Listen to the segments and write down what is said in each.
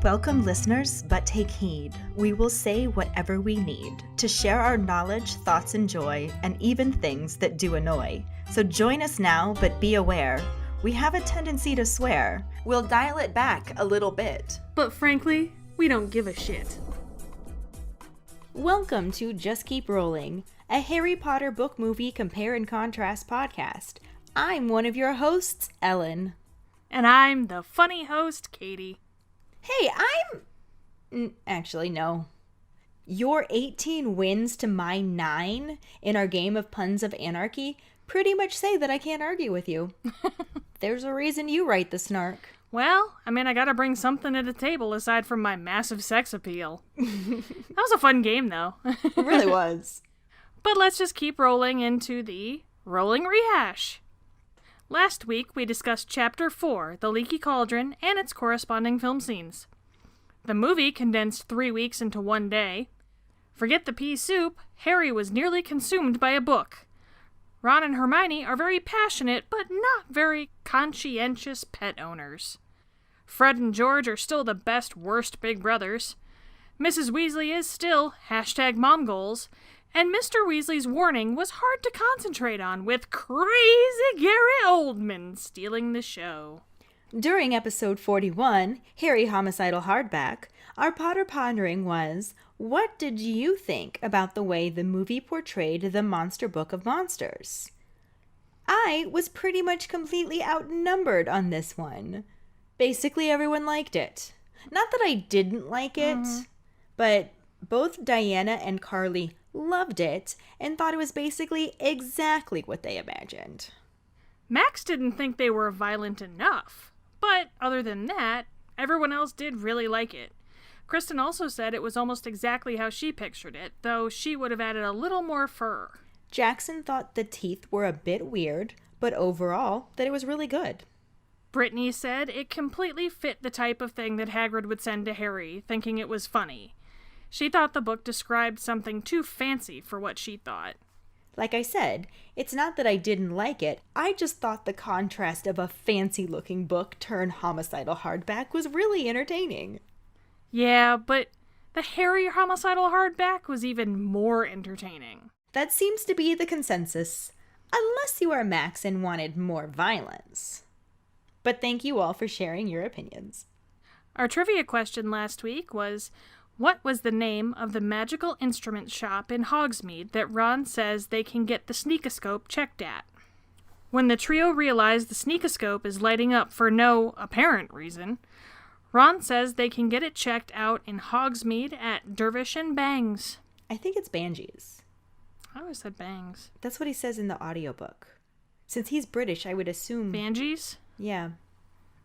Welcome, listeners, but take heed. We will say whatever we need to share our knowledge, thoughts, and joy, and even things that do annoy. So join us now, but be aware. We have a tendency to swear. We'll dial it back a little bit. But frankly, we don't give a shit. Welcome to Just Keep Rolling, a Harry Potter book movie compare and contrast podcast. I'm one of your hosts, Ellen. And I'm the funny host, Katie. Hey, Actually, no. Your 18 wins to my 9 in our game of Puns of Anarchy pretty much say that I can't argue with you. There's a reason you write the snark. Well, I gotta bring something to the table aside from my massive sex appeal. That was a fun game, though. It really was. But let's just keep rolling into the rolling rehash. Last week, we discussed Chapter 4, The Leaky Cauldron, and its corresponding film scenes. The movie condensed 3 weeks into 1 day. Forget the pea soup, Harry was nearly consumed by a book. Ron and Hermione are very passionate, but not very conscientious pet owners. Fred and George are still the best, worst big brothers. Mrs. Weasley is still #momgoals. And Mr. Weasley's warning was hard to concentrate on, with crazy Gary Oldman stealing the show. During episode 41, Harry Homicidal Hardback, our Potter Pondering was, what did you think about the way the movie portrayed the Monster Book of Monsters? I was pretty much completely outnumbered on this one. Basically, everyone liked it. Not that I didn't like it, but both Diana and Carly loved it and thought it was basically exactly what they imagined. Max didn't think they were violent enough, but other than that, everyone else did really like it. Kristen also said it was almost exactly how she pictured it, though she would have added a little more fur. Jackson thought the teeth were a bit weird, but overall, that it was really good. Brittany said it completely fit the type of thing that Hagrid would send to Harry, thinking it was funny. She thought the book described something too fancy for what she thought. Like I said, it's not that I didn't like it, I just thought the contrast of a fancy-looking book turned homicidal hardback was really entertaining. Yeah, but the Harry homicidal hardback was even more entertaining. That seems to be the consensus, unless you are Max and wanted more violence. But thank you all for sharing your opinions. Our trivia question last week was, what was the name of the magical instrument shop in Hogsmeade that Ron says they can get the sneakoscope checked at? When the trio realize the sneakoscope is lighting up for no apparent reason, Ron says they can get it checked out in Hogsmeade at Dervish and Bangs. I think it's Banshees. I always said Bangs. That's what he says in the audiobook. Since he's British, I would assume... Banshees? Yeah.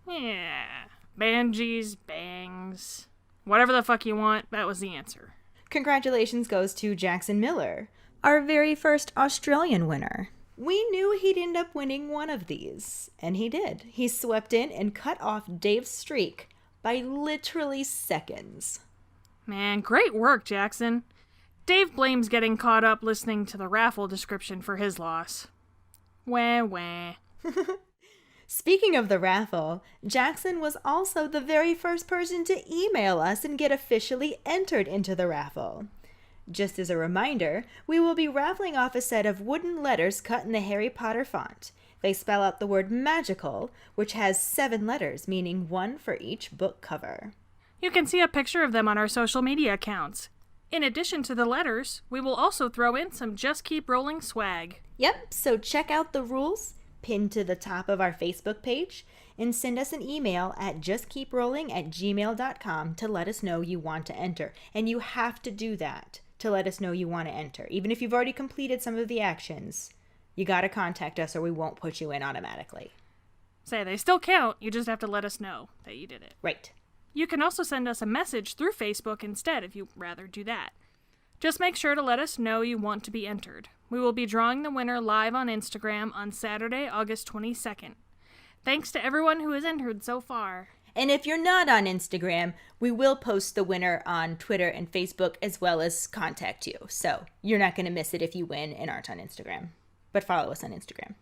Yeah. Banshees, Bangs... Whatever the fuck you want, that was the answer. Congratulations goes to Jackson Miller, our very first Australian winner. We knew he'd end up winning one of these, and he did. He swept in and cut off Dave's streak by literally seconds. Man, great work, Jackson. Dave blames getting caught up listening to the raffle description for his loss. Wah wah. Speaking of the raffle, Jackson was also the very first person to email us and get officially entered into the raffle. Just as a reminder, we will be raffling off a set of wooden letters cut in the Harry Potter font. They spell out the word magical, which has 7 letters, meaning 1 for each book cover. You can see a picture of them on our social media accounts. In addition to the letters, we will also throw in some Just Keep Rolling swag. Yep, so check out the rules pinned to the top of our Facebook page, and send us an email at justkeeprolling@gmail.com to let us know you want to enter. And you have to do that to let us know you want to enter. Even if you've already completed some of the actions, you got to contact us or we won't put you in automatically. Say, they still count, you just have to let us know that you did it. Right. You can also send us a message through Facebook instead if you'd rather do that. Just make sure to let us know you want to be entered. We will be drawing the winner live on Instagram on Saturday, August 22nd. Thanks to everyone who has entered so far. And if you're not on Instagram, we will post the winner on Twitter and Facebook as well as contact you. So you're not going to miss it if you win and aren't on Instagram. But follow us on Instagram.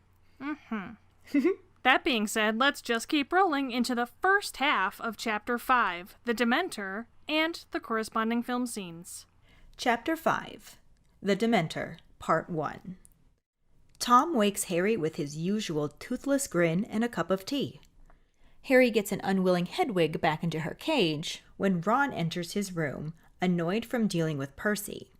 That being said, let's just keep rolling into the first half of Chapter 5, The Dementor, and the corresponding film scenes. Chapter 5, The Dementor, Part 1. Tom wakes Harry with his usual toothless grin and a cup of tea. Harry gets an unwilling Hedwig back into her cage when Ron enters his room, annoyed from dealing with Percy.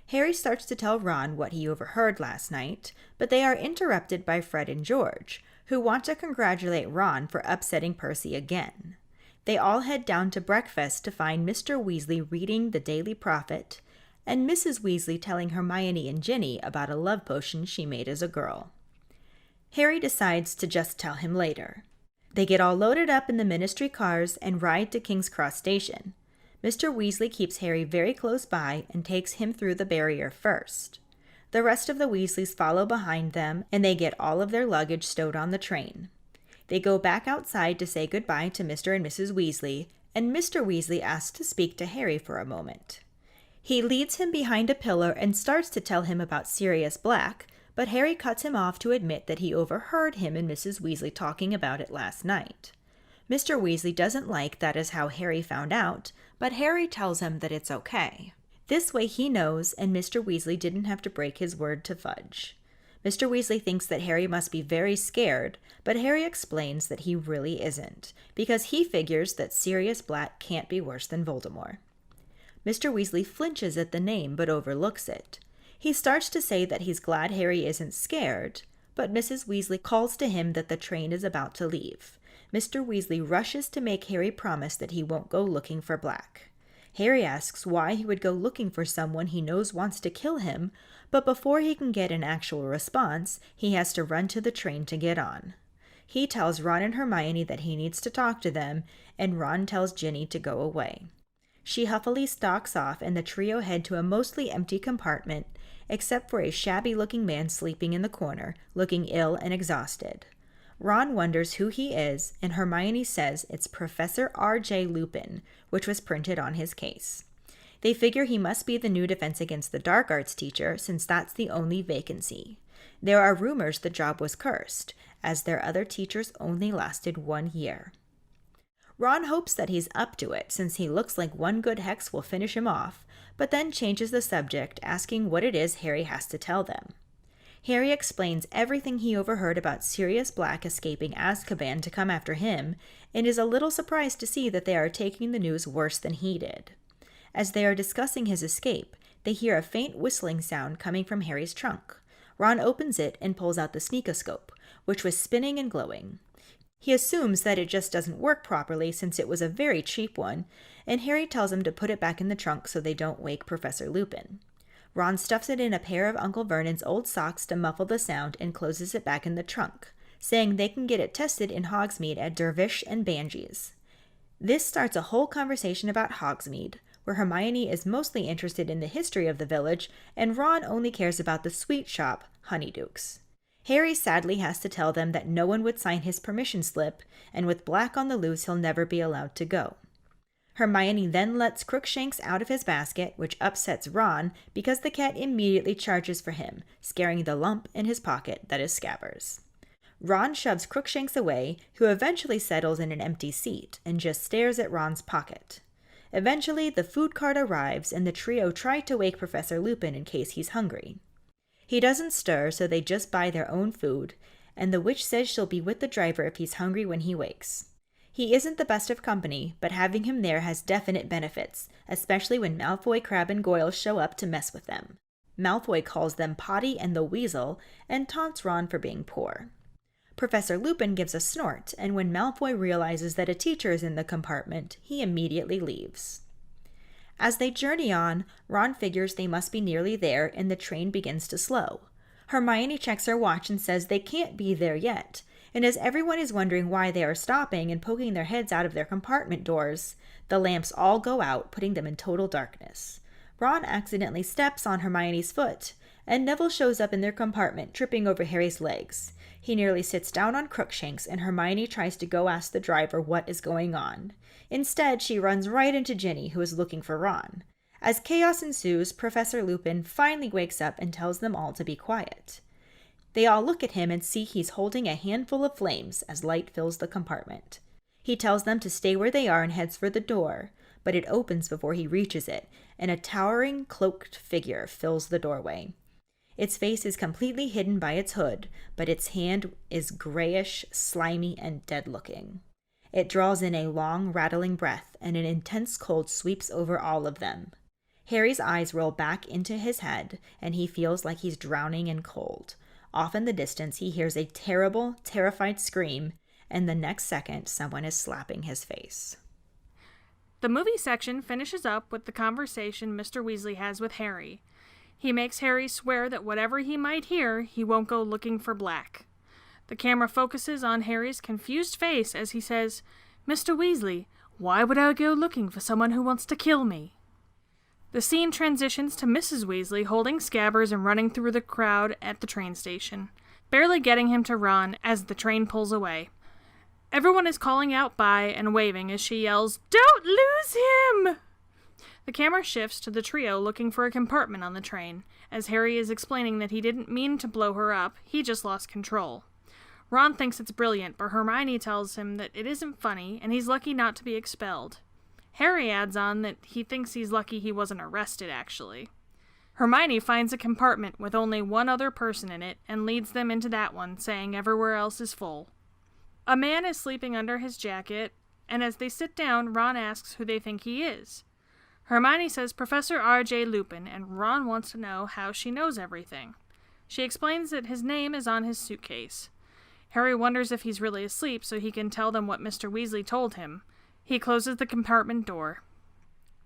Harry starts to tell Ron what he overheard last night, but they are interrupted by Fred and George, who want to congratulate Ron for upsetting Percy again. They all head down to breakfast to find Mr. Weasley reading the Daily Prophet, and Mrs. Weasley telling Hermione and Ginny about a love potion she made as a girl. Harry decides to just tell him later. They get all loaded up in the Ministry cars and ride to King's Cross Station. Mr. Weasley keeps Harry very close by and takes him through the barrier first. The rest of the Weasleys follow behind them, and they get all of their luggage stowed on the train. They go back outside to say goodbye to Mr. and Mrs. Weasley, and Mr. Weasley asks to speak to Harry for a moment. He leads him behind a pillar and starts to tell him about Sirius Black, but Harry cuts him off to admit that he overheard him and Mrs. Weasley talking about it last night. Mr. Weasley doesn't like that is how Harry found out, but Harry tells him that it's okay. This way he knows, and Mr. Weasley didn't have to break his word to Fudge. Mr. Weasley thinks that Harry must be very scared, but Harry explains that he really isn't, because he figures that Sirius Black can't be worse than Voldemort. Mr. Weasley flinches at the name but overlooks it. He starts to say that he's glad Harry isn't scared, but Mrs. Weasley calls to him that the train is about to leave. Mr. Weasley rushes to make Harry promise that he won't go looking for Black. Harry asks why he would go looking for someone he knows wants to kill him, but before he can get an actual response, he has to run to the train to get on. He tells Ron and Hermione that he needs to talk to them, and Ron tells Ginny to go away. She huffily stalks off, and the trio head to a mostly empty compartment, except for a shabby-looking man sleeping in the corner, looking ill and exhausted. Ron wonders who he is, and Hermione says it's Professor R.J. Lupin, which was printed on his case. They figure he must be the new Defense Against the Dark Arts teacher, since that's the only vacancy. There are rumors the job was cursed, as their other teachers only lasted 1 year. Ron hopes that he's up to it, since he looks like one good hex will finish him off, but then changes the subject, asking what it is Harry has to tell them. Harry explains everything he overheard about Sirius Black escaping Azkaban to come after him, and is a little surprised to see that they are taking the news worse than he did. As they are discussing his escape, they hear a faint whistling sound coming from Harry's trunk. Ron opens it and pulls out the sneakoscope, which was spinning and glowing. He assumes that it just doesn't work properly since it was a very cheap one, and Harry tells him to put it back in the trunk so they don't wake Professor Lupin. Ron stuffs it in a pair of Uncle Vernon's old socks to muffle the sound and closes it back in the trunk, saying they can get it tested in Hogsmeade at Dervish and Banji's. This starts a whole conversation about Hogsmeade, where Hermione is mostly interested in the history of the village, and Ron only cares about the sweet shop, Honeydukes. Harry sadly has to tell them that no one would sign his permission slip, and with Black on the loose he'll never be allowed to go. Hermione then lets Crookshanks out of his basket, which upsets Ron because the cat immediately charges for him, scaring the lump in his pocket that is Scabbers. Ron shoves Crookshanks away, who eventually settles in an empty seat and just stares at Ron's pocket. Eventually, the food cart arrives, and the trio try to wake Professor Lupin in case he's hungry. He doesn't stir, so they just buy their own food, and the witch says she'll be with the driver if he's hungry when he wakes. He isn't the best of company, but having him there has definite benefits, especially when Malfoy, Crabbe, and Goyle show up to mess with them. Malfoy calls them Potty and the Weasel, and taunts Ron for being poor. Professor Lupin gives a snort, and when Malfoy realizes that a teacher is in the compartment, he immediately leaves. As they journey on, Ron figures they must be nearly there, and the train begins to slow. Hermione checks her watch and says they can't be there yet, and as everyone is wondering why they are stopping and poking their heads out of their compartment doors, the lamps all go out, putting them in total darkness. Ron accidentally steps on Hermione's foot, and Neville shows up in their compartment, tripping over Harry's legs. He nearly sits down on Crookshanks, and Hermione tries to go ask the driver what is going on. Instead, she runs right into Ginny, who is looking for Ron. As chaos ensues, Professor Lupin finally wakes up and tells them all to be quiet. They all look at him and see he's holding a handful of flames as light fills the compartment. He tells them to stay where they are and heads for the door, but it opens before he reaches it, and a towering, cloaked figure fills the doorway. Its face is completely hidden by its hood, but its hand is grayish, slimy, and dead-looking. It draws in a long, rattling breath, and an intense cold sweeps over all of them. Harry's eyes roll back into his head, and he feels like he's drowning in cold. Off in the distance, he hears a terrible, terrified scream, and the next second, someone is slapping his face. The movie section finishes up with the conversation Mr. Weasley has with Harry. He makes Harry swear that whatever he might hear, he won't go looking for Black. The camera focuses on Harry's confused face as he says, "Mr. Weasley, why would I go looking for someone who wants to kill me?" The scene transitions to Mrs. Weasley holding Scabbers and running through the crowd at the train station, barely getting him to run as the train pulls away. Everyone is calling out bye and waving as she yells, "Don't lose him!" The camera shifts to the trio looking for a compartment on the train, as Harry is explaining that he didn't mean to blow her up, he just lost control. Ron thinks it's brilliant, but Hermione tells him that it isn't funny, and he's lucky not to be expelled. Harry adds on that he thinks he's lucky he wasn't arrested, actually. Hermione finds a compartment with only one other person in it, and leads them into that one, saying everywhere else is full. A man is sleeping under his jacket, and as they sit down, Ron asks who they think he is. Hermione says Professor R.J. Lupin, and Ron wants to know how she knows everything. She explains that his name is on his suitcase. Harry wonders if he's really asleep so he can tell them what Mr. Weasley told him. He closes the compartment door.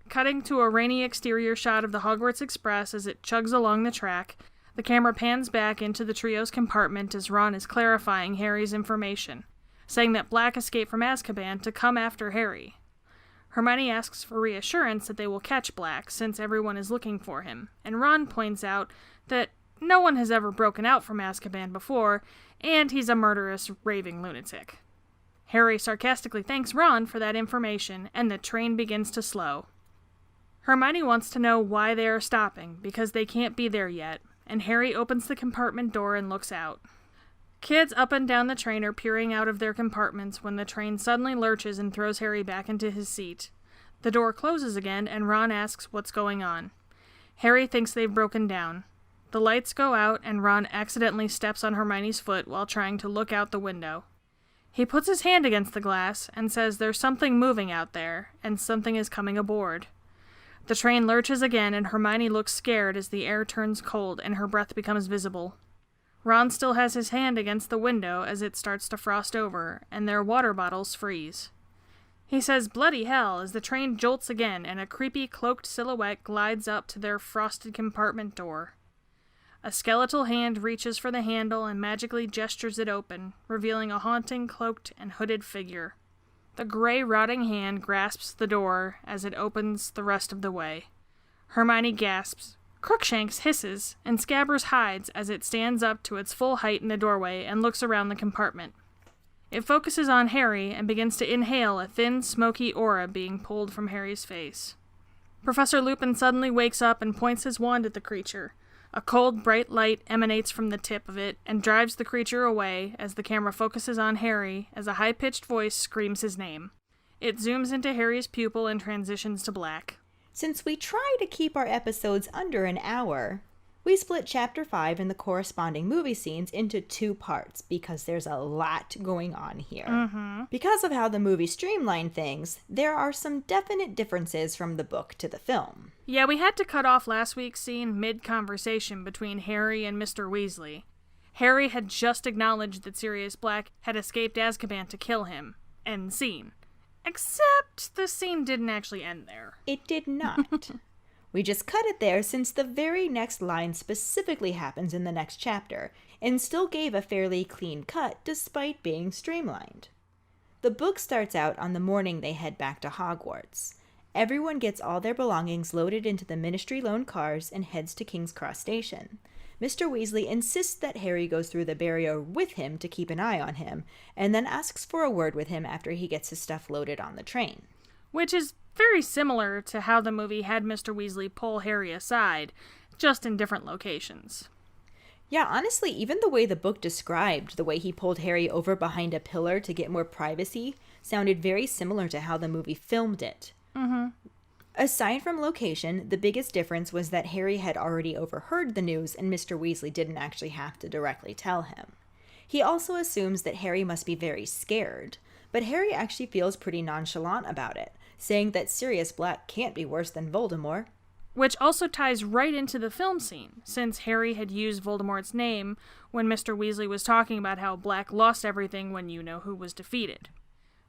Cutting to a rainy exterior shot of the Hogwarts Express as it chugs along the track, the camera pans back into the trio's compartment as Ron is clarifying Harry's information, saying that Black escaped from Azkaban to come after Harry. Hermione asks for reassurance that they will catch Black, since everyone is looking for him, and Ron points out that no one has ever broken out from Azkaban before, and he's a murderous, raving lunatic. Harry sarcastically thanks Ron for that information, and the train begins to slow. Hermione wants to know why they are stopping, because they can't be there yet, and Harry opens the compartment door and looks out. Kids up and down the train are peering out of their compartments when the train suddenly lurches and throws Harry back into his seat. The door closes again, and Ron asks what's going on. Harry thinks they've broken down. The lights go out, and Ron accidentally steps on Hermione's foot while trying to look out the window. He puts his hand against the glass and says there's something moving out there, and something is coming aboard. The train lurches again, and Hermione looks scared as the air turns cold and her breath becomes visible. Ron still has his hand against the window as it starts to frost over, and their water bottles freeze. He says bloody hell as the train jolts again and a creepy cloaked silhouette glides up to their frosted compartment door. A skeletal hand reaches for the handle and magically gestures it open, revealing a haunting, cloaked, and hooded figure. The gray, rotting hand grasps the door as it opens the rest of the way. Hermione gasps, Crookshanks hisses, and Scabbers hides as it stands up to its full height in the doorway and looks around the compartment. It focuses on Harry and begins to inhale a thin, smoky aura being pulled from Harry's face. Professor Lupin suddenly wakes up and points his wand at the creature. A cold, bright light emanates from the tip of it and drives the creature away as the camera focuses on Harry as a high-pitched voice screams his name. It zooms into Harry's pupil and transitions to Black. Since we try to keep our episodes under an hour, we split Chapter 5 and the corresponding movie scenes into 2 parts because there's a lot going on here. Because of how the movie streamlined things, there are some definite differences from the book to the film. Yeah, we had to cut off last week's scene mid-conversation between Harry and Mr. Weasley. Harry had just acknowledged that Sirius Black had escaped Azkaban to kill him. End scene. Except the scene didn't actually end there. It did not. We just cut it there since the very next line specifically happens in the next chapter, and still gave a fairly clean cut despite being streamlined. The book starts out on the morning they head back to Hogwarts. Everyone gets all their belongings loaded into the Ministry-loaned cars and heads to King's Cross Station. Mr. Weasley insists that Harry goes through the barrier with him to keep an eye on him, and then asks for a word with him after he gets his stuff loaded on the train. Which is very similar to how the movie had Mr. Weasley pull Harry aside, just in different locations. Yeah, honestly, even the way the book described the way he pulled Harry over behind a pillar to get more privacy sounded very similar to how the movie filmed it. Mm-hmm. Aside from location, the biggest difference was that Harry had already overheard the news and Mr. Weasley didn't actually have to directly tell him. He also assumes that Harry must be very scared, but Harry actually feels pretty nonchalant about it, saying that Sirius Black can't be worse than Voldemort. Which also ties right into the film scene, since Harry had used Voldemort's name when Mr. Weasley was talking about how Black lost everything when you-know-who was defeated.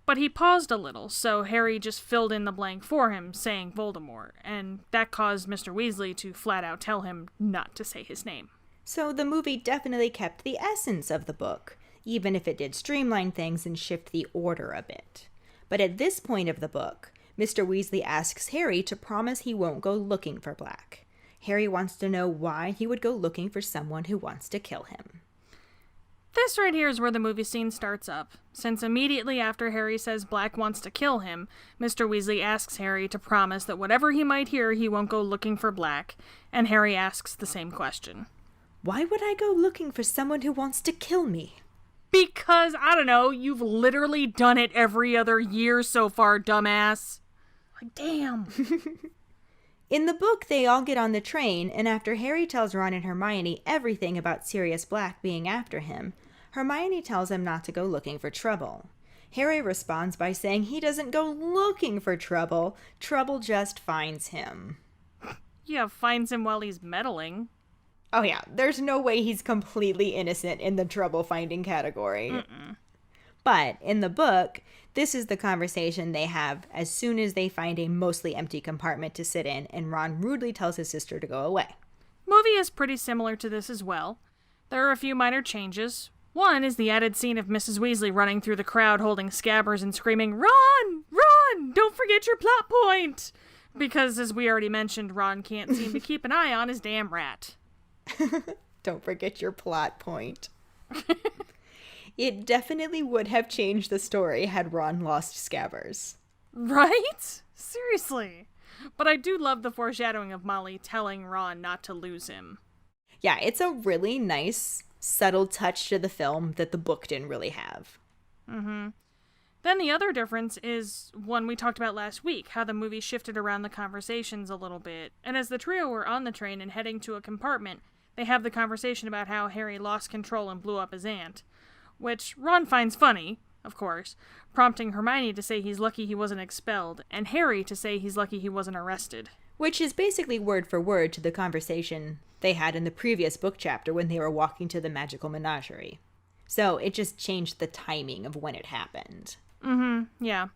But he paused a little, so Harry just filled in the blank for him, saying Voldemort, and that caused Mr. Weasley to flat out tell him not to say his name. So the movie definitely kept the essence of the book, even if it did streamline things and shift the order a bit. But at this point of the book, Mr. Weasley asks Harry to promise he won't go looking for Black. Harry wants to know why he would go looking for someone who wants to kill him. This right here is where the movie scene starts up, since immediately after Harry says Black wants to kill him, Mr. Weasley asks Harry to promise that whatever he might hear, he won't go looking for Black, and Harry asks the same question. Why would I go looking for someone who wants to kill me? Because, I don't know, you've literally done it every other year so far, dumbass. Like, damn. In the book, they all get on the train, and after Harry tells Ron and Hermione everything about Sirius Black being after him, Hermione tells him not to go looking for trouble. Harry responds by saying he doesn't go looking for trouble, trouble just finds him. Yeah, finds him while he's meddling. Oh yeah, there's no way he's completely innocent in the trouble-finding category. Mm-mm. But in the book, this is the conversation they have as soon as they find a mostly empty compartment to sit in, and Ron rudely tells his sister to go away. Movie is pretty similar to this as well. There are a few minor changes. One is the added scene of Mrs. Weasley running through the crowd holding scabbers and screaming, "Ron! Ron! Don't forget your plot point!" Because, as we already mentioned, Ron can't seem to keep an eye on his damn rat. Don't forget your plot point. It definitely would have changed the story had Ron lost Scabbers. Right? Seriously. But I do love the foreshadowing of Molly telling Ron not to lose him. Yeah, it's a really nice, subtle touch to the film that the book didn't really have. Mm-hmm. Then the other difference is one we talked about last week, how the movie shifted around the conversations a little bit. And as the trio were on the train and heading to a compartment, they have the conversation about how Harry lost control and blew up his aunt. Which Ron finds funny, of course, prompting Hermione to say he's lucky he wasn't expelled, and Harry to say he's lucky he wasn't arrested. Which is basically word for word to the conversation they had in the previous book chapter when they were walking to the magical menagerie. So it just changed the timing of when it happened. Mm-hmm, yeah.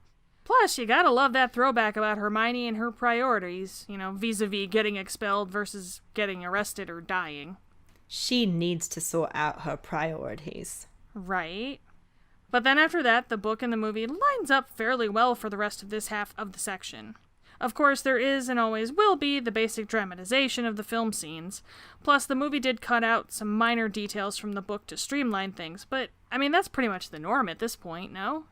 Plus, you gotta love that throwback about Hermione and her priorities, vis-a-vis getting expelled versus getting arrested or dying. She needs to sort out her priorities. Right. But then after that, the book and the movie lines up fairly well for the rest of this half of the section. Of course, there is and always will be the basic dramatization of the film scenes. Plus, the movie did cut out some minor details from the book to streamline things, but, that's pretty much the norm at this point, no?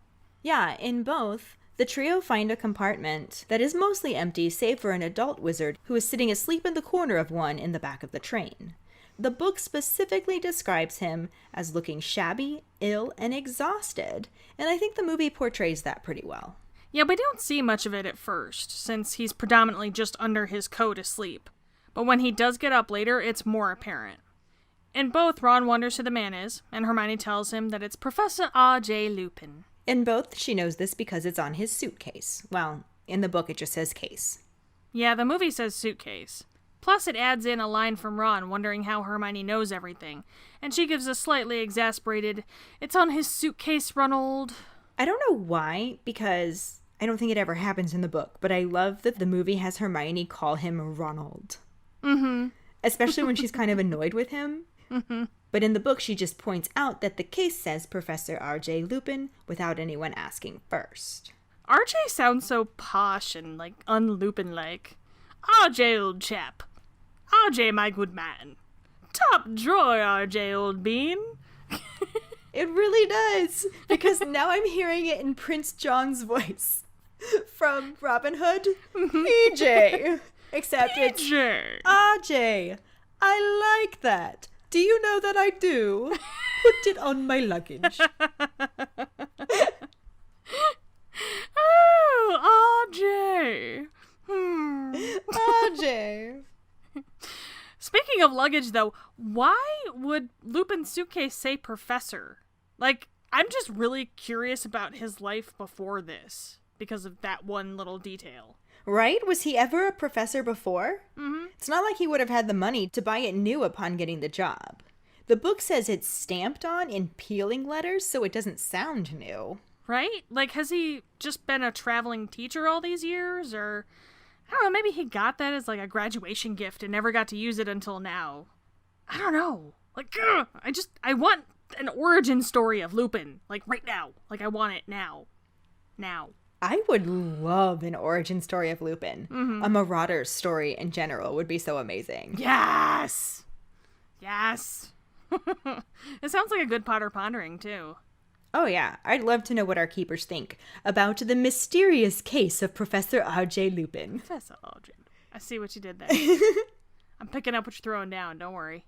Yeah, in both, the trio find a compartment that is mostly empty save for an adult wizard who is sitting asleep in the corner of one in the back of the train. The book specifically describes him as looking shabby, ill, and exhausted, and I think the movie portrays that pretty well. Yeah, we don't see much of it at first, since he's predominantly just under his coat asleep. But when he does get up later, it's more apparent. In both, Ron wonders who the man is, and Hermione tells him that it's Professor R.J. Lupin. In both, she knows this because it's on his suitcase. Well, in the book it just says case. Yeah, the movie says suitcase. Plus, it adds in a line from Ron wondering how Hermione knows everything, and she gives a slightly exasperated, "It's on his suitcase, Ronald." I don't know why, because I don't think it ever happens in the book, but I love that the movie has Hermione call him Ronald. Mm-hmm. Especially when she's kind of annoyed with him. Mm-hmm. But in the book, she just points out that the case says Professor R.J. Lupin without anyone asking first. R.J. sounds so posh and, un-Lupin-like. "R.J., old chap. R.J., my good man. Top drawer, R.J., old bean." It really does, because now I'm hearing it in Prince John's voice from Robin Hood. EJ. Except it's EJ. RJ. I like that. Do you know that I do? Put it on my luggage. Oh, RJ. RJ. Speaking of luggage, though, why would Lupin's suitcase say professor? Like, I'm just really curious about his life before this because of that one little detail. Right? Was he ever a professor before? Mm-hmm. It's not like he would have had the money to buy it new upon getting the job. The book says it's stamped on in peeling letters, so it doesn't sound new. Right? Like, has he just been a traveling teacher all these years? Or, I don't know, maybe he got that as like a graduation gift and never got to use it until now. I don't know. Like, ugh, I want an origin story of Lupin. Like, right now. Like, I want it now. Now. I would love an origin story of Lupin. Mm-hmm. A Marauder story in general would be so amazing. Yes! Yes! It sounds like a good Potter Pondering, too. Oh yeah, I'd love to know what our keepers think about the mysterious case of Professor R.J. Lupin. Professor R.J. I see what you did there. I'm picking up what you're throwing down, don't worry.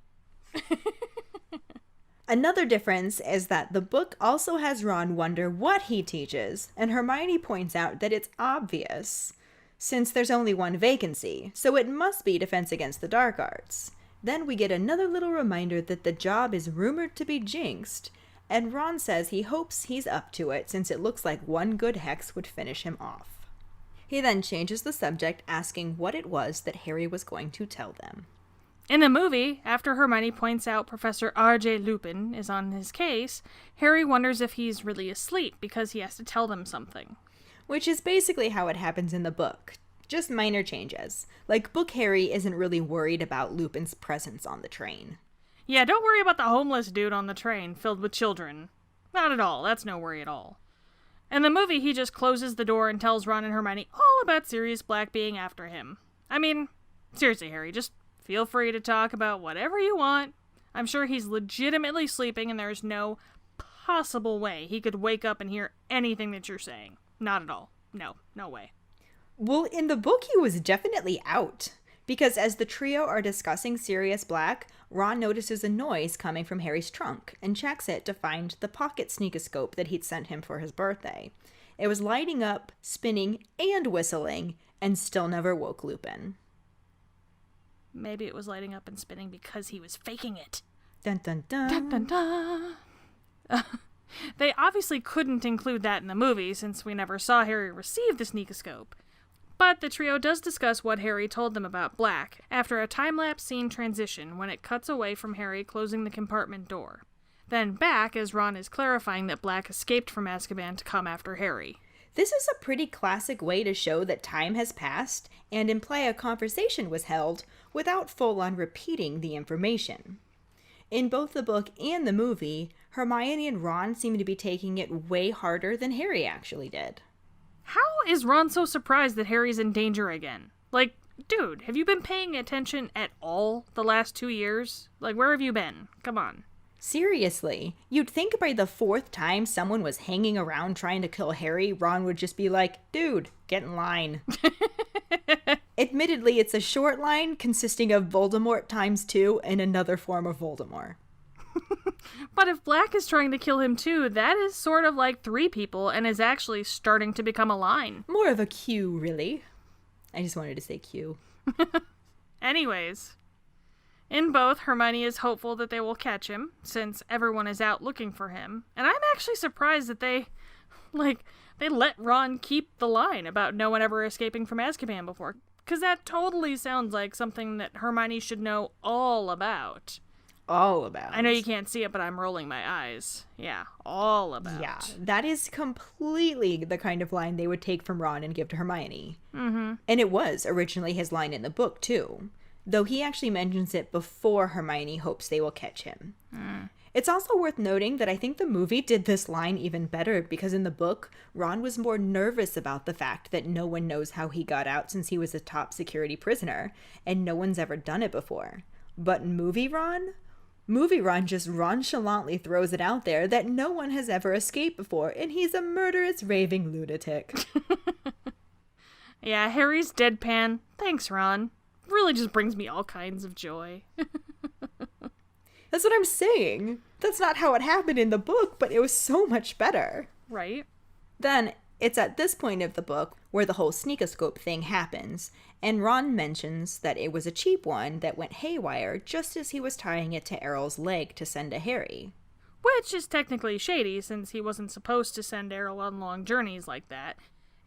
Another difference is that the book also has Ron wonder what he teaches, and Hermione points out that it's obvious, since there's only one vacancy, so it must be Defense Against the Dark Arts. Then we get another little reminder that the job is rumored to be jinxed, and Ron says he hopes he's up to it since it looks like one good hex would finish him off. He then changes the subject, asking what it was that Harry was going to tell them. In the movie, after Hermione points out Professor R.J. Lupin is on his case, Harry wonders if he's really asleep because he has to tell them something. Which is basically how it happens in the book. Just minor changes. Like, Book Harry isn't really worried about Lupin's presence on the train. Yeah, don't worry about the homeless dude on the train filled with children. Not at all. That's no worry at all. In the movie, he just closes the door and tells Ron and Hermione all about Sirius Black being after him. I mean, seriously, Harry, just feel free to talk about whatever you want. I'm sure he's legitimately sleeping and there's no possible way he could wake up and hear anything that you're saying. Not at all. No way. Well, in the book, he was definitely out. Because as the trio are discussing Sirius Black, Ron notices a noise coming from Harry's trunk and checks it to find the pocket sneakoscope that he'd sent him for his birthday. It was lighting up, spinning, and whistling, and still never woke Lupin. Maybe it was lighting up and spinning because he was faking it. Dun dun dun. Dun dun dun. They obviously couldn't include that in the movie since we never saw Harry receive the sneakoscope. But the trio does discuss what Harry told them about Black after a time-lapse scene transition when it cuts away from Harry closing the compartment door. Then back as Ron is clarifying that Black escaped from Azkaban to come after Harry. This is a pretty classic way to show that time has passed and imply a conversation was held without full-on repeating the information. In both the book and the movie, Hermione and Ron seem to be taking it way harder than Harry actually did. How is Ron so surprised that Harry's in danger again? Like, dude, have you been paying attention at all the last 2 years? Like, where have you been? Come on. Seriously, you'd think by the fourth time someone was hanging around trying to kill Harry, Ron would just be like, dude, get in line. Admittedly, it's a short line consisting of Voldemort times 2 and another form of Voldemort. But if Black is trying to kill him too, that is sort of like 3 people and is actually starting to become a line. More of a Q, really. I just wanted to say Q. Anyways, in both, Hermione is hopeful that they will catch him, since everyone is out looking for him. And I'm actually surprised that they let Ron keep the line about no one ever escaping from Azkaban before. Because that totally sounds like something that Hermione should know all about. All about. I know you can't see it, but I'm rolling my eyes. Yeah, all about. Yeah, that is completely the kind of line they would take from Ron and give to Hermione. Mm-hmm. And it was originally his line in the book, too. Though he actually mentions it before Hermione hopes they will catch him. Mm. It's also worth noting that I think the movie did this line even better because in the book, Ron was more nervous about the fact that no one knows how he got out since he was a top security prisoner, and no one's ever done it before. But Movie Ron just nonchalantly throws it out there that no one has ever escaped before, and he's a murderous, raving lunatic. Yeah, Harry's deadpan. Thanks, Ron. Really just brings me all kinds of joy. That's what I'm saying. That's not how it happened in the book, but it was so much better. Right? Then, it's at this point of the book where the whole sneakoscope thing happens, and Ron mentions that it was a cheap one that went haywire just as he was tying it to Errol's leg to send to Harry. Which is technically shady, since he wasn't supposed to send Errol on long journeys like that.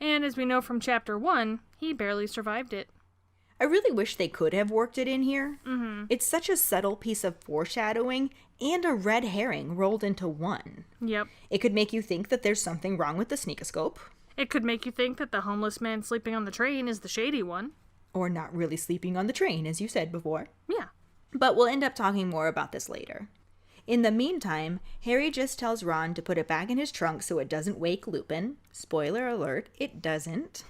And as we know from Chapter 1, he barely survived it. I really wish they could have worked it in here. Mm-hmm. It's such a subtle piece of foreshadowing and a red herring rolled into one. Yep. It could make you think that there's something wrong with the sneakoscope. It could make you think that the homeless man sleeping on the train is the shady one. Or not really sleeping on the train, as you said before. Yeah. But we'll end up talking more about this later. In the meantime, Harry just tells Ron to put it back in his trunk so it doesn't wake Lupin. Spoiler alert, it doesn't.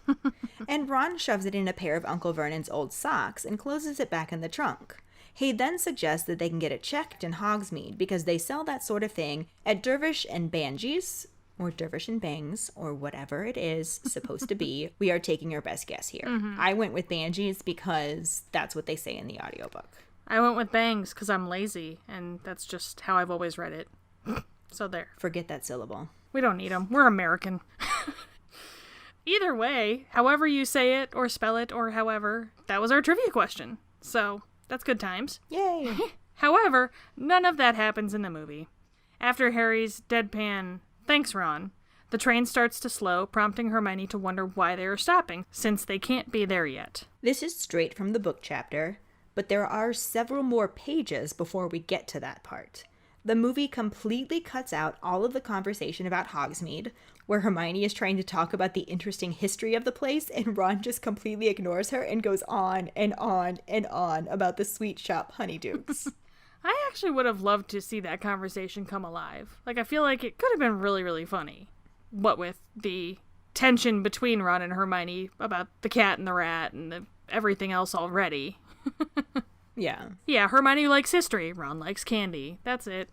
And Ron shoves it in a pair of Uncle Vernon's old socks and closes it back in the trunk. He then suggests that they can get it checked in Hogsmeade because they sell that sort of thing at Dervish and Bangies, or Dervish and Bangs, or whatever it is supposed to be. We are taking our best guess here. Mm-hmm. I went with Bangies because that's what they say in the audiobook. I went with bangs because I'm lazy, and that's just how I've always read it. So there. Forget that syllable. We don't need them. We're American. Either way, however you say it, or spell it, or however, that was our trivia question. So, that's good times. Yay! However, none of that happens in the movie. After Harry's deadpan, "Thanks, Ron," the train starts to slow, prompting Hermione to wonder why they are stopping, since they can't be there yet. This is straight from the book chapter, but there are several more pages before we get to that part. The movie completely cuts out all of the conversation about Hogsmeade, where Hermione is trying to talk about the interesting history of the place, and Ron just completely ignores her and goes on and on and on about the sweet shop Honeydukes. I actually would have loved to see that conversation come alive. Like, I feel like it could have been really, really funny. What with the tension between Ron and Hermione about the cat and the rat and everything else already. Yeah. Yeah, Hermione likes history. Ron likes candy. That's it.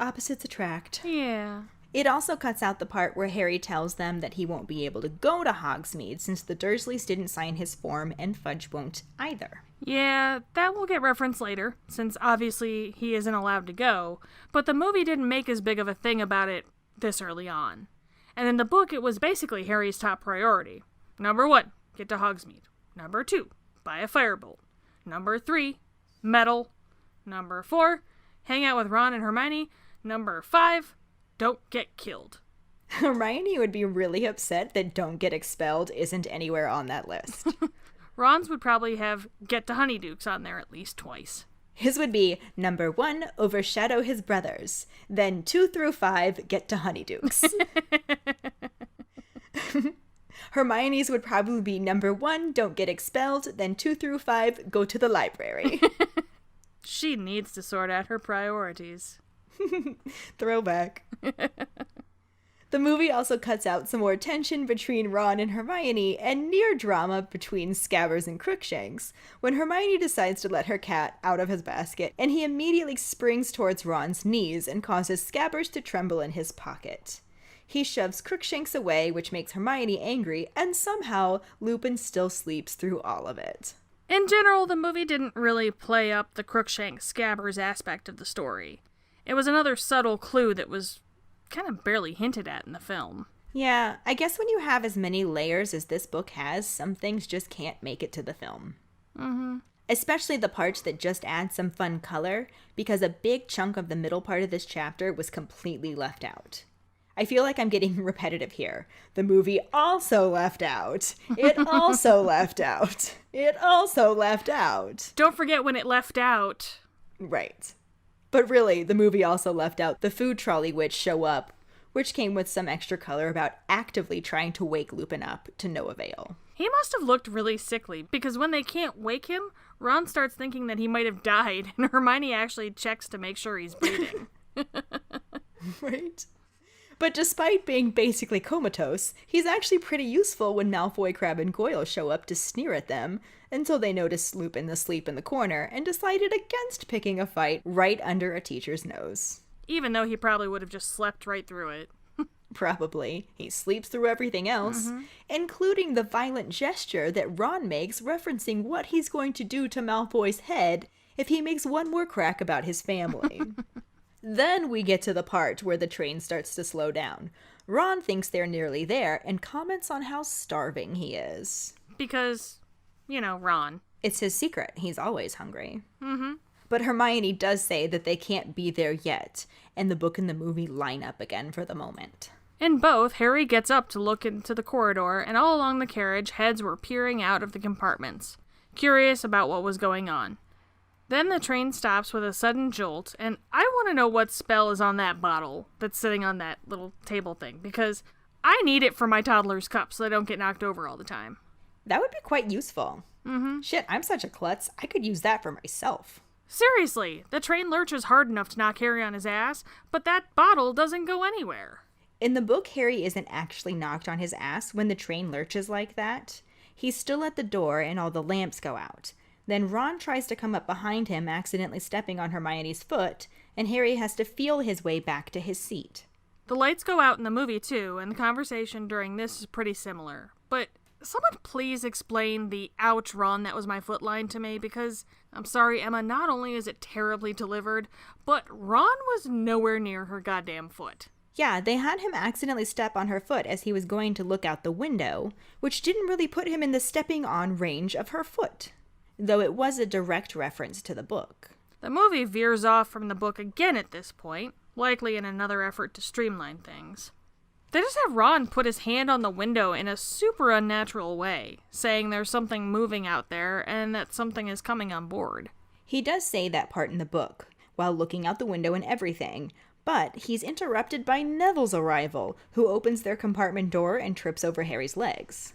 Opposites attract. Yeah. It also cuts out the part where Harry tells them that he won't be able to go to Hogsmeade since the Dursleys didn't sign his form and Fudge won't either. Yeah, that will get referenced later, since obviously he isn't allowed to go, but the movie didn't make as big of a thing about it this early on. And in the book, it was basically Harry's top priority. Number 1, get to Hogsmeade. Number 2, buy a firebolt. Number 3, medal. Number 4, hang out with Ron and Hermione. Number 5, don't get killed. Hermione would be really upset that don't get expelled isn't anywhere on that list. Ron's would probably have get to Honeydukes on there at least twice. His would be number 1, overshadow his brothers. Then 2 through 5, get to Honeydukes. Hermione's would probably be number 1, don't get expelled. Then 2 through 5, go to the library. She needs to sort out her priorities. Throwback. The movie also cuts out some more tension between Ron and Hermione and near drama between Scabbers and Crookshanks when Hermione decides to let her cat out of his basket and he immediately springs towards Ron's knees and causes Scabbers to tremble in his pocket. He shoves Crookshanks away, which makes Hermione angry, and somehow Lupin still sleeps through all of it. In general, the movie didn't really play up the Crookshanks-Scabbers aspect of the story. It was another subtle clue that was kind of barely hinted at in the film. Yeah, I guess when you have as many layers as this book has, some things just can't make it to the film. Mm-hmm. Especially the parts that just add some fun color, because a big chunk of the middle part of this chapter was completely left out. I feel like I'm getting repetitive here. The movie also left out. It also left out. It also left out. Don't forget when it left out. Right. But really, the movie also left out the food trolley witch show up, which came with some extra color about actively trying to wake Lupin up to no avail. He must have looked really sickly, because when they can't wake him, Ron starts thinking that he might have died, and Hermione actually checks to make sure he's breathing. Right? But despite being basically comatose, he's actually pretty useful when Malfoy, Crabbe, and Goyle show up to sneer at them, until they notice Lupin asleep in the corner and decided against picking a fight right under a teacher's nose. Even though he probably would have just slept right through it. Probably. He sleeps through everything else, including the violent gesture that Ron makes referencing what he's going to do to Malfoy's head if he makes one more crack about his family. Then we get to the part where the train starts to slow down. Ron thinks they're nearly there and comments on how starving he is. Because, Ron. It's his secret. He's always hungry. Mm-hmm. But Hermione does say that they can't be there yet, and the book and the movie line up again for the moment. In both, Harry gets up to look into the corridor, and all along the carriage, heads were peering out of the compartments, curious about what was going on. Then the train stops with a sudden jolt, and I want to know what spell is on that bottle that's sitting on that little table thing, because I need it for my toddler's cup so they don't get knocked over all the time. That would be quite useful. Mm-hmm. Shit, I'm such a klutz. I could use that for myself. Seriously, the train lurches hard enough to knock Harry on his ass, but that bottle doesn't go anywhere. In the book, Harry isn't actually knocked on his ass when the train lurches like that. He's still at the door and all the lamps go out. Then Ron tries to come up behind him, accidentally stepping on Hermione's foot, and Harry has to feel his way back to his seat. The lights go out in the movie too, and the conversation during this is pretty similar. But someone please explain the "ouch, Ron, that was my foot" line to me, because, I'm sorry, Emma, not only is it terribly delivered, but Ron was nowhere near her goddamn foot. Yeah, they had him accidentally step on her foot as he was going to look out the window, which didn't really put him in the stepping on range of her foot, though it was a direct reference to the book. The movie veers off from the book again at this point, likely in another effort to streamline things. They just have Ron put his hand on the window in a super unnatural way, saying there's something moving out there and that something is coming on board. He does say that part in the book, while looking out the window and everything, but he's interrupted by Neville's arrival, who opens their compartment door and trips over Harry's legs.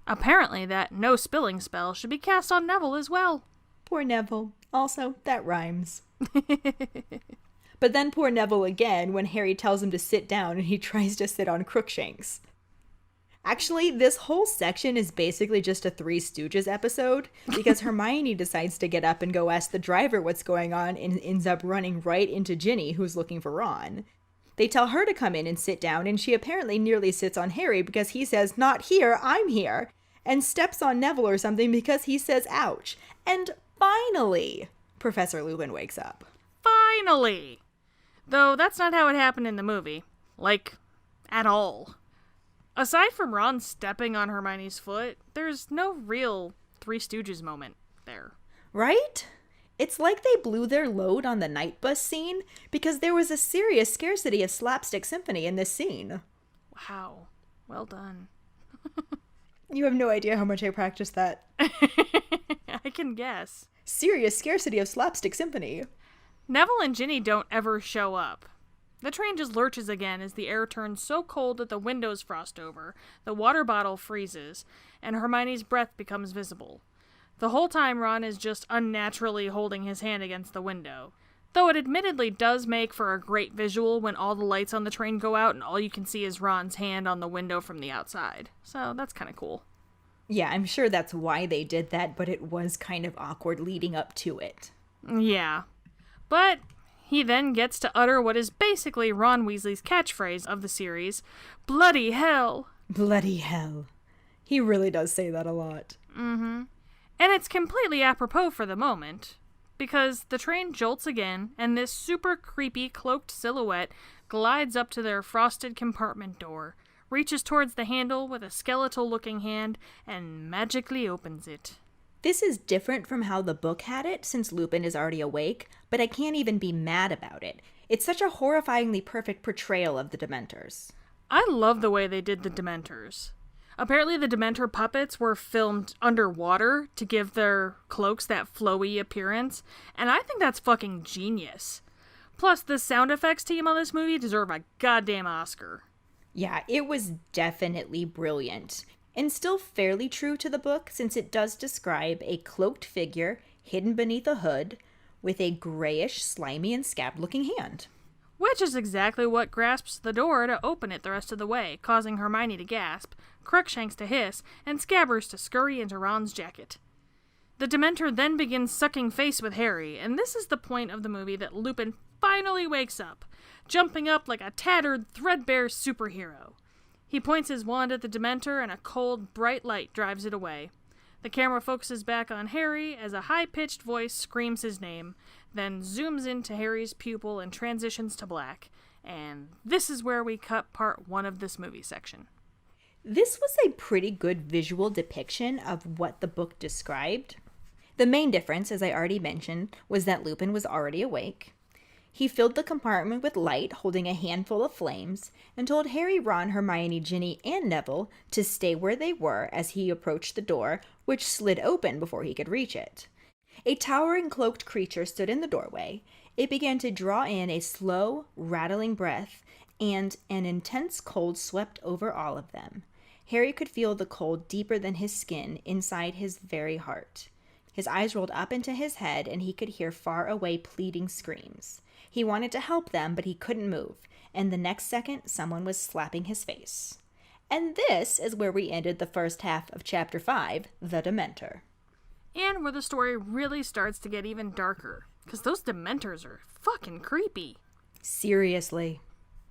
Apparently that no spilling spell should be cast on Neville as well. Poor Neville. Also, that rhymes. But then poor Neville again when Harry tells him to sit down and he tries to sit on Crookshanks. Actually, this whole section is basically just a Three Stooges episode, because Hermione decides to get up and go ask the driver what's going on and ends up running right into Ginny, who's looking for Ron. They tell her to come in and sit down, and she apparently nearly sits on Harry because he says, "Not here, I'm here," and steps on Neville or something because he says, "Ouch." And finally, Professor Lupin wakes up. Finally! Though that's not how it happened in the movie. Like, at all. Aside from Ron stepping on Hermione's foot, there's no real Three Stooges moment there. Right? It's like they blew their load on the night bus scene because there was a serious scarcity of slapstick symphony in this scene. Wow. Well done. You have no idea how much I practiced that. I can guess. Serious scarcity of slapstick symphony. Neville and Ginny don't ever show up. The train just lurches again as the air turns so cold that the windows frost over, the water bottle freezes, and Hermione's breath becomes visible. The whole time Ron is just unnaturally holding his hand against the window, though it admittedly does make for a great visual when all the lights on the train go out and all you can see is Ron's hand on the window from the outside. So that's kind of cool. Yeah, I'm sure that's why they did that, but it was kind of awkward leading up to it. Yeah. But he then gets to utter what is basically Ron Weasley's catchphrase of the series, "Bloody hell." Bloody hell. He really does say that a lot. Mm-hmm. And it's completely apropos for the moment, because the train jolts again, and this super creepy cloaked silhouette glides up to their frosted compartment door, reaches towards the handle with a skeletal-looking hand, and magically opens it. This is different from how the book had it, since Lupin is already awake, but I can't even be mad about it. It's such a horrifyingly perfect portrayal of the Dementors. I love the way they did the Dementors. Apparently the Dementor puppets were filmed underwater to give their cloaks that flowy appearance, and I think that's fucking genius. Plus, the sound effects team on this movie deserve a goddamn Oscar. Yeah, it was definitely brilliant. And still fairly true to the book, since it does describe a cloaked figure hidden beneath a hood with a grayish, slimy, and scabbed-looking hand. Which is exactly what grasps the door to open it the rest of the way, causing Hermione to gasp, Crookshanks to hiss, and Scabbers to scurry into Ron's jacket. The Dementor then begins sucking face with Harry, and this is the point of the movie that Lupin finally wakes up, jumping up like a tattered, threadbare superhero. He points his wand at the Dementor, and a cold, bright light drives it away. The camera focuses back on Harry as a high-pitched voice screams his name, then zooms into Harry's pupil and transitions to black. And this is where we cut part 1 of this movie section. This was a pretty good visual depiction of what the book described. The main difference, as I already mentioned, was that Lupin was already awake. He filled the compartment with light, holding a handful of flames, and told Harry, Ron, Hermione, Ginny, and Neville to stay where they were as he approached the door, which slid open before he could reach it. A towering cloaked creature stood in the doorway. It began to draw in a slow, rattling breath, and an intense cold swept over all of them. Harry could feel the cold deeper than his skin, inside his very heart. His eyes rolled up into his head, and he could hear far away pleading screams. He wanted to help them, but he couldn't move, and the next second, someone was slapping his face. And this is where we ended the first half of Chapter 5, The Dementor. And where the story really starts to get even darker, because those Dementors are fucking creepy. Seriously.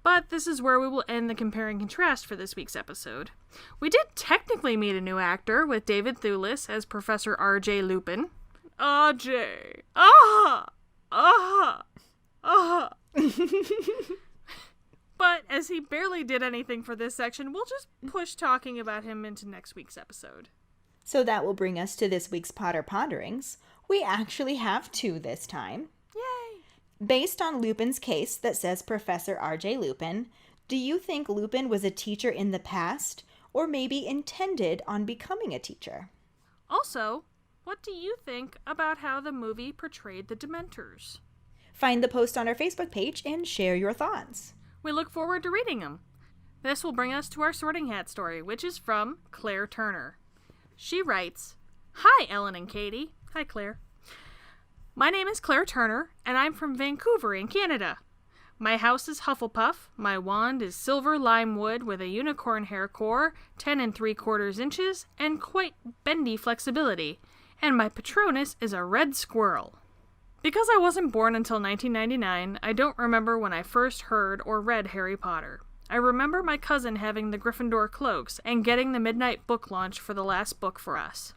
But this is where we will end the compare and contrast for this week's episode. We did technically meet a new actor with David Thewlis as Professor R.J. Lupin. R.J. Ah! Ah! Ah! But as he barely did anything for this section, we'll just push talking about him into next week's episode. So that will bring us to this week's Potter Ponderings. We actually have 2 this time. Yay! Based on Lupin's case that says Professor R.J. Lupin, do you think Lupin was a teacher in the past, or maybe intended on becoming a teacher? Also, what do you think about how the movie portrayed the Dementors? Find the post on our Facebook page and share your thoughts. We look forward to reading them. This will bring us to our Sorting Hat story, which is from Claire Turner. She writes, "Hi, Ellen and Katie." Hi, Claire. "My name is Claire Turner, and I'm from Vancouver in Canada. My house is Hufflepuff, my wand is silver lime wood with a unicorn hair core, 10 3/4 inches, and quite bendy flexibility, and my Patronus is a red squirrel. Because I wasn't born until 1999, I don't remember when I first heard or read Harry Potter. I remember my cousin having the Gryffindor cloaks and getting the midnight book launch for the last book for us,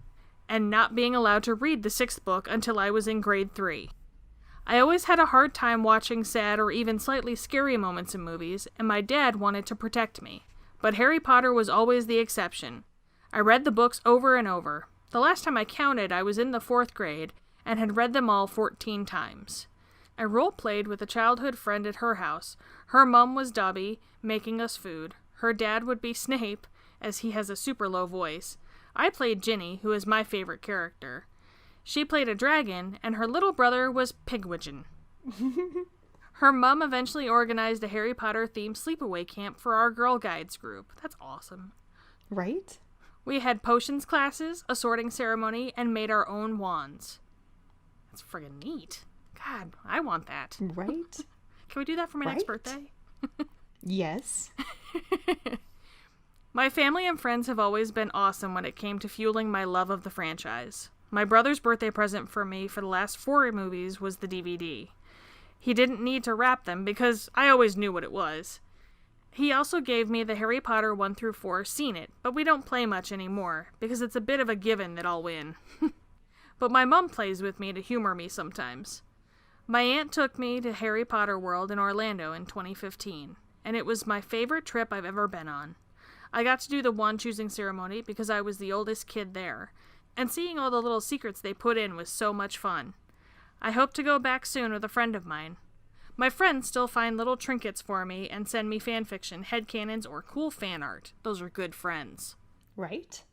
and not being allowed to read the 6th book until I was in grade 3. I always had a hard time watching sad or even slightly scary moments in movies, and my dad wanted to protect me. But Harry Potter was always the exception. I read the books over and over. The last time I counted, I was in the 4th grade, and had read them all 14 times. I role-played with a childhood friend at her house. Her mum was Dobby, making us food. Her dad would be Snape, as he has a super low voice. I played Ginny, who is my favorite character. She played a dragon, and her little brother was Pigwidgeon. Her mum eventually organized a Harry Potter-themed sleepaway camp for our Girl Guides group. That's awesome. Right? We had potions classes, a sorting ceremony, and made our own wands. That's friggin' neat. God, I want that. Right? Can we do that for my next birthday? Yes. My family and friends have always been awesome when it came to fueling my love of the franchise. My brother's birthday present for me for the last 4 movies was the DVD. He didn't need to wrap them because I always knew what it was. He also gave me the Harry Potter 1 through 4 Seen It, but we don't play much anymore because it's a bit of a given that I'll win. But my mum plays with me to humor me sometimes. My aunt took me to Harry Potter World in Orlando in 2015, and it was my favorite trip I've ever been on. I got to do the wand choosing ceremony because I was the oldest kid there, and seeing all the little secrets they put in was so much fun. I hope to go back soon with a friend of mine. My friends still find little trinkets for me and send me fanfiction, headcanons, or cool fan art. Those are good friends. Right?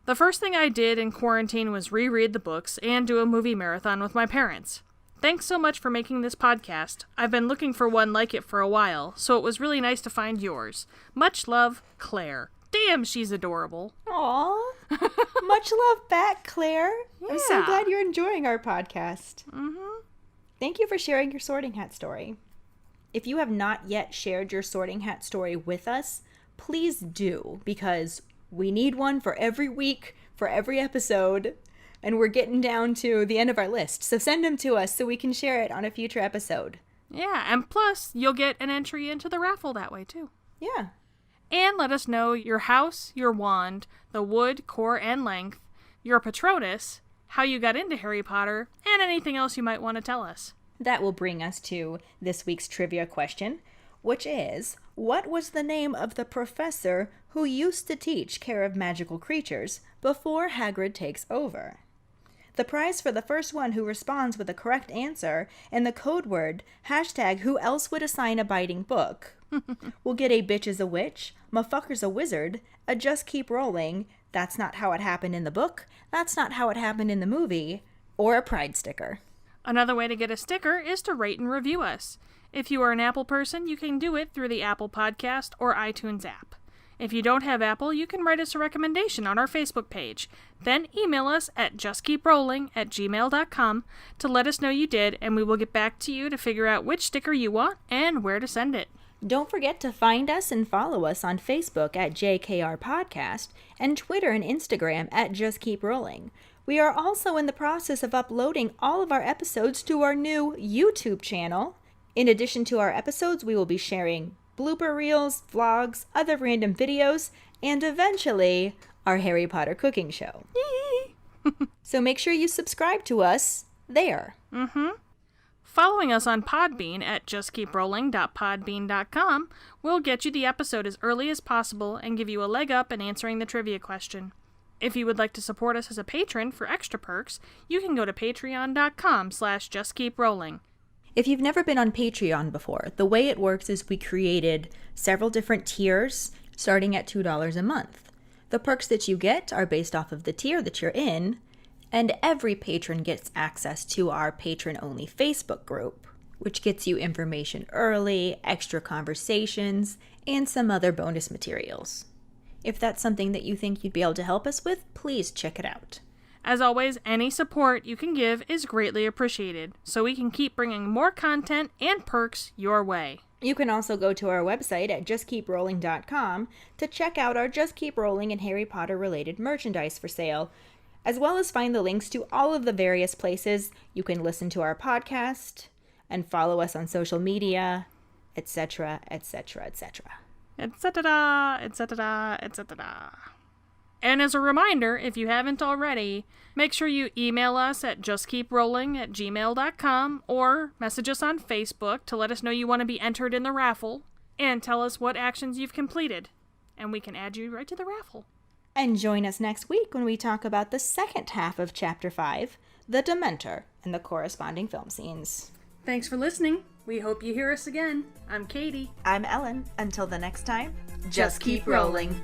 The first thing I did in quarantine was reread the books and do a movie marathon with my parents. Thanks so much for making this podcast. I've been looking for one like it for a while, so it was really nice to find yours. Much love, Claire. Damn, she's adorable. Aw. Much love back, Claire. Yeah. I'm so glad you're enjoying our podcast. Mm-hmm. Thank you for sharing your Sorting Hat story. If you have not yet shared your Sorting Hat story with us, please do, because we need one for every week, for every episode, and we're getting down to the end of our list. So send them to us so we can share it on a future episode. Yeah, and plus, you'll get an entry into the raffle that way, too. Yeah. And let us know your house, your wand, the wood, core, and length, your Patronus, how you got into Harry Potter, and anything else you might want to tell us. That will bring us to this week's trivia question, which is, what was the name of the professor who used to teach Care of Magical Creatures before Hagrid takes over? The prize for the first one who responds with the correct answer and the code word #WhoElseWouldAssign-a-Biting-Book will get a Bitch is a Witch, Motherfucker's a Wizard, a Just Keep Rolling, That's Not How It Happened in the Book, That's Not How It Happened in the Movie, or a Pride sticker. Another way to get a sticker is to rate and review us. If you are an Apple person, you can do it through the Apple Podcast or iTunes app. If you don't have Apple, you can write us a recommendation on our Facebook page. Then email us at justkeeprolling@gmail.com to let us know you did, and we will get back to you to figure out which sticker you want and where to send it. Don't forget to find us and follow us on Facebook at JKR Podcast and Twitter and Instagram at Just Keep Rolling. We are also in the process of uploading all of our episodes to our new YouTube channel. In addition to our episodes, we will be sharing blooper reels, vlogs, other random videos, and eventually our Harry Potter cooking show. So make sure you subscribe to us there. Following us on Podbean at justkeeprolling.podbean.com will get you the episode as early as possible and give you a leg up in answering the trivia question. If you would like to support us as a patron for extra perks, you can go to patreon.com/justkeeprolling. If you've never been on Patreon before, the way it works is we created several different tiers starting at $2 a month. The perks that you get are based off of the tier that you're in, and every patron gets access to our patron-only Facebook group, which gets you information early, extra conversations, and some other bonus materials. If that's something that you think you'd be able to help us with, please check it out. As always, any support you can give is greatly appreciated, so we can keep bringing more content and perks your way. You can also go to our website at justkeeprolling.com to check out our Just Keep Rolling and Harry Potter related merchandise for sale, as well as find the links to all of the various places you can listen to our podcast and follow us on social media, etc., etc., etc. Etc., etc., etc. And as a reminder, if you haven't already, make sure you email us at justkeeprolling@gmail.com or message us on Facebook to let us know you want to be entered in the raffle and tell us what actions you've completed, and we can add you right to the raffle. And join us next week when we talk about the second half of Chapter 5, the Dementor, and the corresponding film scenes. Thanks for listening. We hope you hear us again. I'm Katie. I'm Ellen. Until the next time, just keep rolling.